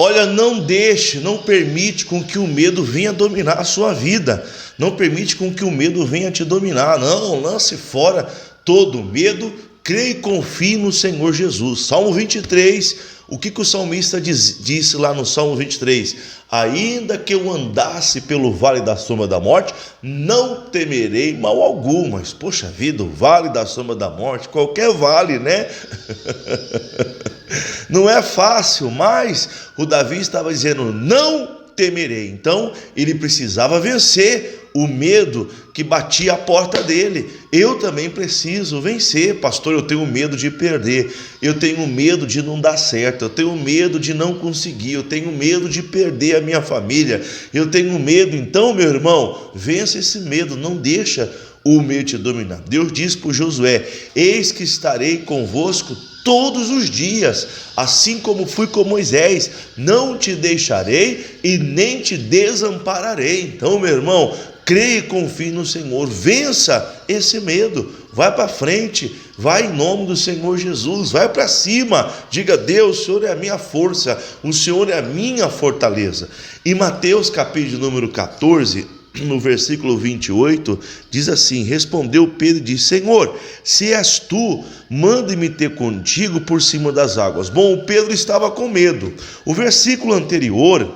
Olha, não permite com que o medo venha dominar a sua vida. Não permite com que o medo venha te dominar. Não, lance fora todo o medo. Creia e confie no Senhor Jesus. Salmo 23, o que o salmista disse lá no Salmo 23? Ainda que eu andasse pelo vale da sombra da morte, não temerei mal algum. Mas, poxa vida, o vale da sombra da morte, qualquer vale, né? Não é fácil, mas o Davi estava dizendo, não temerei. Então, ele precisava vencer o medo que batia a porta dele. Eu também preciso vencer, pastor. Eu tenho medo de perder, eu tenho medo de não dar certo, eu tenho medo de não conseguir, eu tenho medo de perder a minha família, eu tenho medo. Então, meu irmão, vença esse medo, não deixa o medo te dominar. Deus diz para Josué, eis que estarei convosco todos os dias, assim como fui com Moisés, não te deixarei e nem te desampararei. Então, meu irmão, creia e confie no Senhor, vença esse medo, vai para frente, vai em nome do Senhor Jesus, vai para cima, diga, Deus, o Senhor é a minha força, o Senhor é a minha fortaleza. E Mateus capítulo número 14, no versículo 28, diz assim, respondeu Pedro e disse, Senhor, se és tu, manda-me ter contigo por cima das águas. Bom, o Pedro estava com medo. O versículo anterior,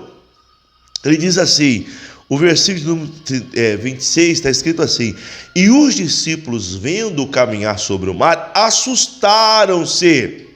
ele diz assim, o versículo 26 está escrito assim, e os discípulos, vendo caminhar sobre o mar, assustaram-se,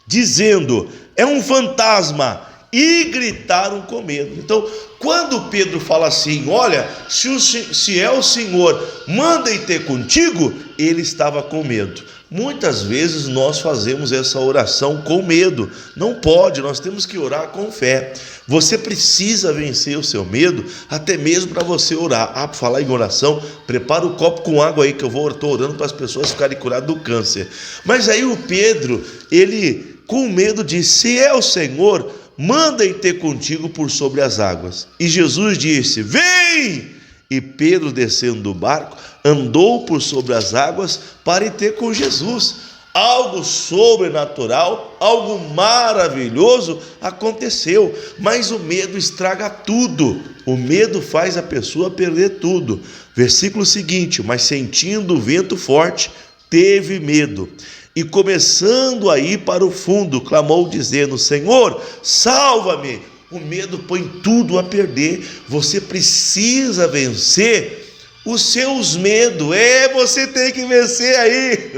dizendo, é um fantasma, e gritaram com medo. Então, quando Pedro fala assim, olha, se é o Senhor, manda-me ter contigo, ele estava com medo. Muitas vezes nós fazemos essa oração com medo. Não pode, nós temos que orar com fé. Você precisa vencer o seu medo, até mesmo para você orar. Para falar em oração, prepara o copo com água aí, que estou orando para as pessoas ficarem curadas do câncer. Mas aí o Pedro, ele com medo disse, se é o Senhor, manda ir ter contigo por sobre as águas. E Jesus disse, vem! E Pedro, descendo do barco, andou por sobre as águas para ir ter com Jesus. Algo sobrenatural, algo maravilhoso aconteceu, mas o medo estraga tudo. O medo faz a pessoa perder tudo. Versículo seguinte, mas sentindo o vento forte, teve medo. E começando a ir para o fundo, clamou dizendo, Senhor, salva-me. O medo põe tudo a perder. Você precisa vencer os seus medos. Você tem que vencer aí.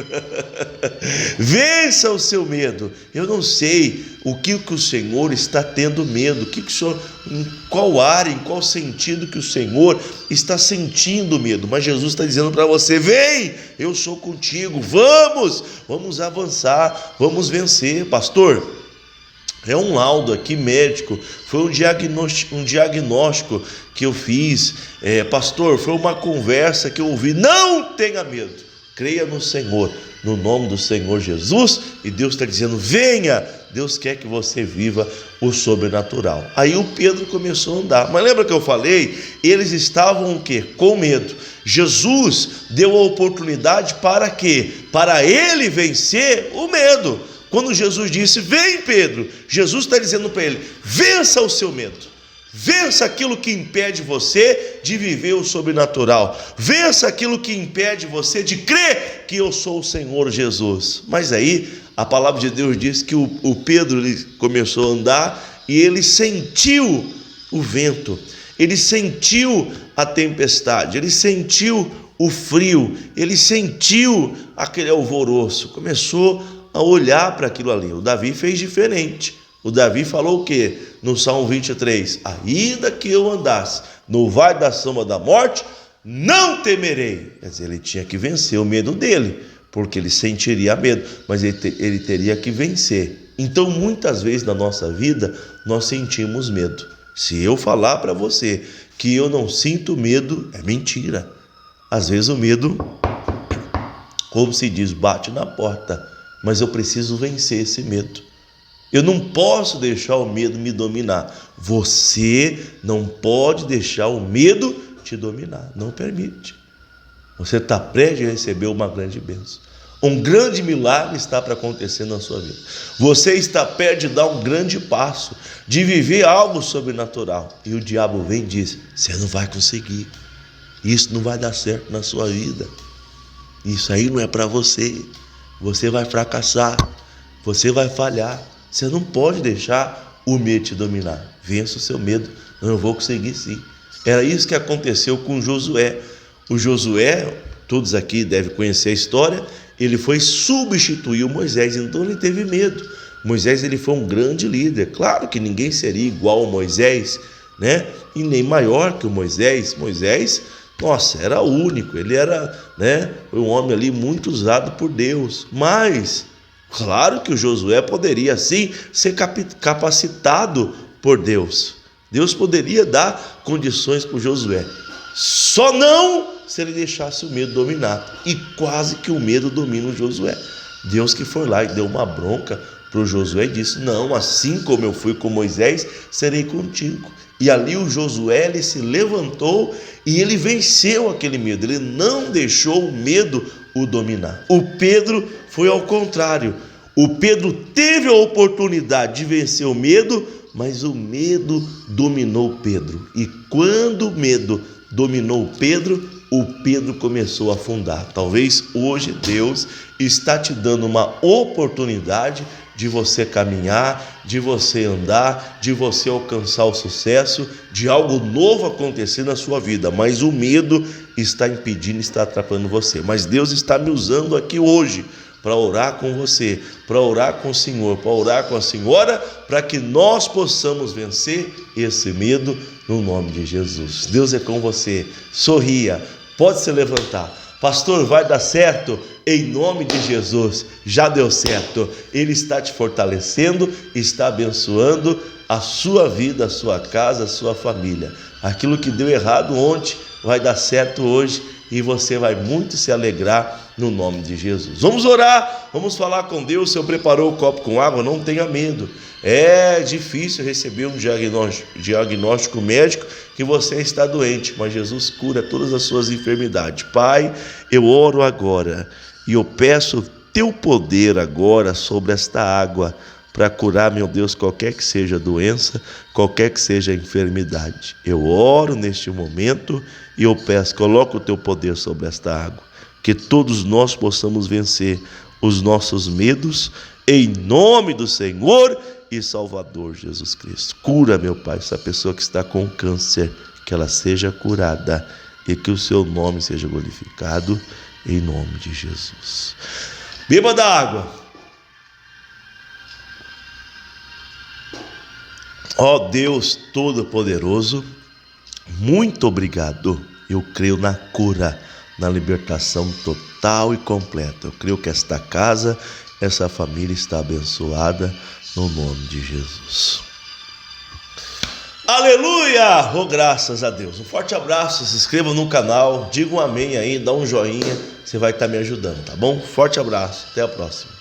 Vença o seu medo. Eu não sei o que o Senhor está tendo medo, em qual área, em qual sentido que o Senhor está sentindo medo, mas Jesus está dizendo para você, vem, eu sou contigo, vamos avançar, vamos vencer. Pastor, é um laudo aqui médico, foi um diagnóstico que eu fiz, pastor, foi uma conversa que eu ouvi. Não tenha medo, creia no Senhor, no nome do Senhor Jesus, e Deus está dizendo, venha, Deus quer que você viva o sobrenatural. Aí o Pedro começou a andar, mas lembra que eu falei, eles estavam o quê? Com medo. Jesus deu a oportunidade para quê? Para ele vencer o medo. Quando Jesus disse, vem Pedro, Jesus está dizendo para ele, vença o seu medo. Vença aquilo que impede você de viver o sobrenatural. Vença aquilo que impede você de crer que eu sou o Senhor Jesus. Mas aí a palavra de Deus diz que o Pedro ele começou a andar e ele sentiu o vento, ele sentiu a tempestade, ele sentiu o frio, ele sentiu aquele alvoroço, começou a olhar para aquilo ali. O Davi fez diferente. O Davi falou o quê? No Salmo 23, ainda que eu andasse no vale da sombra da morte, não temerei. Quer dizer, ele tinha que vencer o medo dele, porque ele sentiria medo, mas ele teria que vencer. Então, muitas vezes na nossa vida, nós sentimos medo. Se eu falar para você que eu não sinto medo, é mentira. Às vezes o medo, como se diz, bate na porta, mas eu preciso vencer esse medo. Eu não posso deixar o medo me dominar. Você não pode deixar o medo te dominar. Não permite. Você está prestes a receber uma grande bênção. Um grande milagre está para acontecer na sua vida. Você está perto de dar um grande passo, de viver algo sobrenatural. E o diabo vem e diz: você não vai conseguir. Isso não vai dar certo na sua vida. Isso aí não é para você. Você vai fracassar. Você vai falhar. Você não pode deixar o medo te dominar. Vença o seu medo. Eu vou conseguir sim. Era isso que aconteceu com Josué. O Josué, todos aqui devem conhecer a história, ele foi substituir o Moisés, então ele teve medo. Moisés, ele foi um grande líder. Claro que ninguém seria igual ao Moisés, né? E nem maior que o Moisés. Moisés, nossa, era único. Ele era, né, um homem ali muito usado por Deus. Mas, claro que o Josué poderia sim ser capacitado por Deus. Deus poderia dar condições para o Josué. Só não se ele deixasse o medo dominar. E quase que o medo domina o Josué. Deus que foi lá e deu uma bronca para o Josué e disse: não, assim como eu fui com Moisés, serei contigo. E ali o Josué, ele se levantou e ele venceu aquele medo. Ele não deixou o medo o dominar. O Pedro foi ao contrário. O Pedro teve a oportunidade de vencer o medo, mas o medo dominou Pedro. E quando o medo dominou Pedro, o Pedro começou a afundar. Talvez hoje Deus está te dando uma oportunidade de você caminhar, de você andar, de você alcançar o sucesso, de algo novo acontecer na sua vida, mas o medo está impedindo, está atrapalhando você. Mas Deus está me usando aqui hoje para orar com você, para orar com o Senhor, para orar com a senhora, para que nós possamos vencer esse medo no nome de Jesus. Deus é com você. Sorria, pode se levantar. Pastor, vai dar certo? Em nome de Jesus, já deu certo. Ele está te fortalecendo, está abençoando a sua vida, a sua casa, a sua família. Aquilo que deu errado ontem vai dar certo hoje e você vai muito se alegrar no nome de Jesus. Vamos orar, vamos falar com Deus. Se eu preparou o copo com água, não tenha medo. É difícil receber um diagnóstico médico que você está doente, mas Jesus cura todas as suas enfermidades. Pai, eu oro agora e eu peço o teu poder agora sobre esta água para curar, meu Deus, qualquer que seja a doença, qualquer que seja a enfermidade. Eu oro neste momento e eu peço, coloca o teu poder sobre esta água, que todos nós possamos vencer os nossos medos, em nome do Senhor e Salvador Jesus Cristo. Cura, meu Pai, essa pessoa que está com câncer, que ela seja curada e que o seu nome seja glorificado, em nome de Jesus. Beba da água. Ó Deus Todo-Poderoso, muito obrigado. Eu creio na cura, na libertação total e completa. Eu creio que esta casa, essa família está abençoada no nome de Jesus. Aleluia! Oh, graças a Deus. Um forte abraço, se inscreva no canal, diga um amém aí, dá um joinha, você vai estar me ajudando, tá bom? Forte abraço, até a próxima.